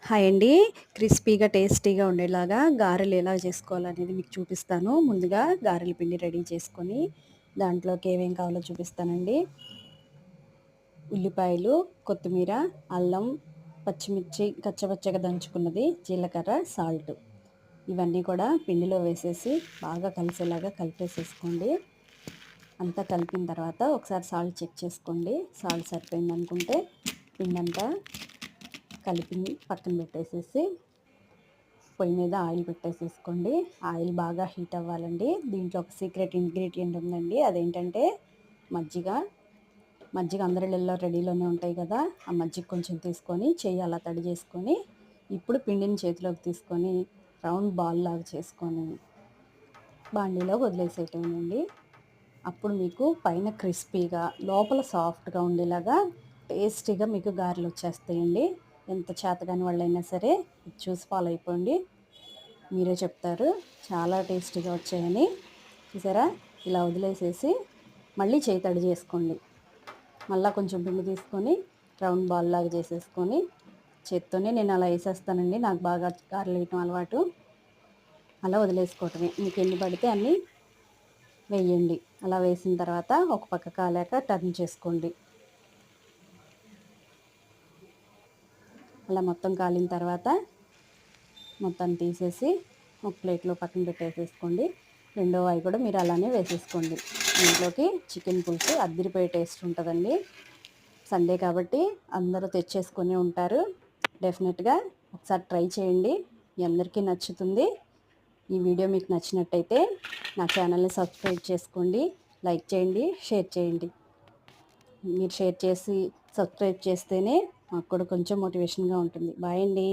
Hi అండి. క్రిస్పీగా, టేస్టీగా ఉండేలాగా గారెలు ఎలా చేసుకోవాలనేది మీకు చూపిస్తాను. ముందుగా గారెల పిండి రెడీ చేసుకొని, దాంట్లోకి ఏమేం కావాలో చూపిస్తానండి. ఉల్లిపాయలు, కొత్తిమీర, అల్లం, పచ్చిమిర్చి కచ్చపచ్చగా దంచుకున్నది, జీలకర్ర, సాల్ట్ ఇవన్నీ కూడా పిండిలో వేసేసి బాగా కలిసేలాగా కలిపేసేసుకోండి. అంతా కలిపిన తర్వాత ఒకసారి సాల్ట్ చెక్ చేసుకోండి. సాల్ట్ సరిపోయిందనుకుంటే పిండంతా కలిపి పక్కన పెట్టేసేసి పొయ్యి మీద ఆయిల్ పెట్టేసేసుకోండి. ఆయిల్ బాగా హీట్ అవ్వాలండి. దీంట్లో ఒక సీక్రెట్ ఇంగ్రీడియంట్ ఉందండి. అదేంటంటే మజ్జిగ. మజ్జిగ అందరి ఇళ్ళల్లో రెడీలోనే ఉంటాయి కదా. ఆ మజ్జిగ కొంచెం తీసుకొని చెయ్యి అలా తడి చేసుకొని, ఇప్పుడు పిండిని చేతిలోకి తీసుకొని రౌండ్ బాల్ లాగా చేసుకొని బాండీలో వదిలేసేయటమేనండి. అప్పుడు మీకు పైన క్రిస్పీగా, లోపల సాఫ్ట్గా ఉండేలాగా టేస్టీగా మీకు గారెలు వచ్చేస్తాయండి. ఎంత చేతగాని వాళ్ళైనా సరే ఇది చూసి ఫాలో అయిపోండి. మీరే చెప్తారు చాలా టేస్టీగా వచ్చాయని. చూసారా, ఇలా వదిలేసేసి మళ్ళీ చేయి తడి చేసుకోండి. మళ్ళీ కొంచెం పిండి తీసుకొని రౌండ్ బాల్ లాగా చేసేసుకొని చేత్తోనే నేను అలా వేసేస్తానండి. నాకు బాగా గారెలు వేయటం అలవాటు. అలా వదిలేసుకోవటమే. మీకు ఎన్ని పడితే అన్నీ వేయండి. అలా వేసిన తర్వాత ఒక పక్క కాలాక టర్న్ చేసుకోండి. అలా మొత్తం కాలిన తర్వాత మొత్తం తీసేసి ఒక ప్లేట్లో పక్కన పెట్టేసేసుకోండి. రెండో వాయి కూడా మీరు అలానే వేసేసుకోండి. ఇంట్లోకి చికెన్ పులుసు అద్దిరిపోయే టేస్ట్ ఉంటుందండి. సండే కాబట్టి అందరూ తెచ్చేసుకొని ఉంటారు. డెఫినెట్గా ఒకసారి ట్రై చేయండి. మీ అందరికీ నచ్చుతుంది. ఈ వీడియో మీకు నచ్చినట్టయితే నా ఛానల్ని సబ్స్క్రైబ్ చేసుకోండి, లైక్ చేయండి, షేర్ చేయండి. మీరు షేర్ చేసి సబ్స్క్రైబ్ చేస్తేనే మాకు కూడా కొంచెం మోటివేషన్గా ఉంటుంది. బాయ్ అండి.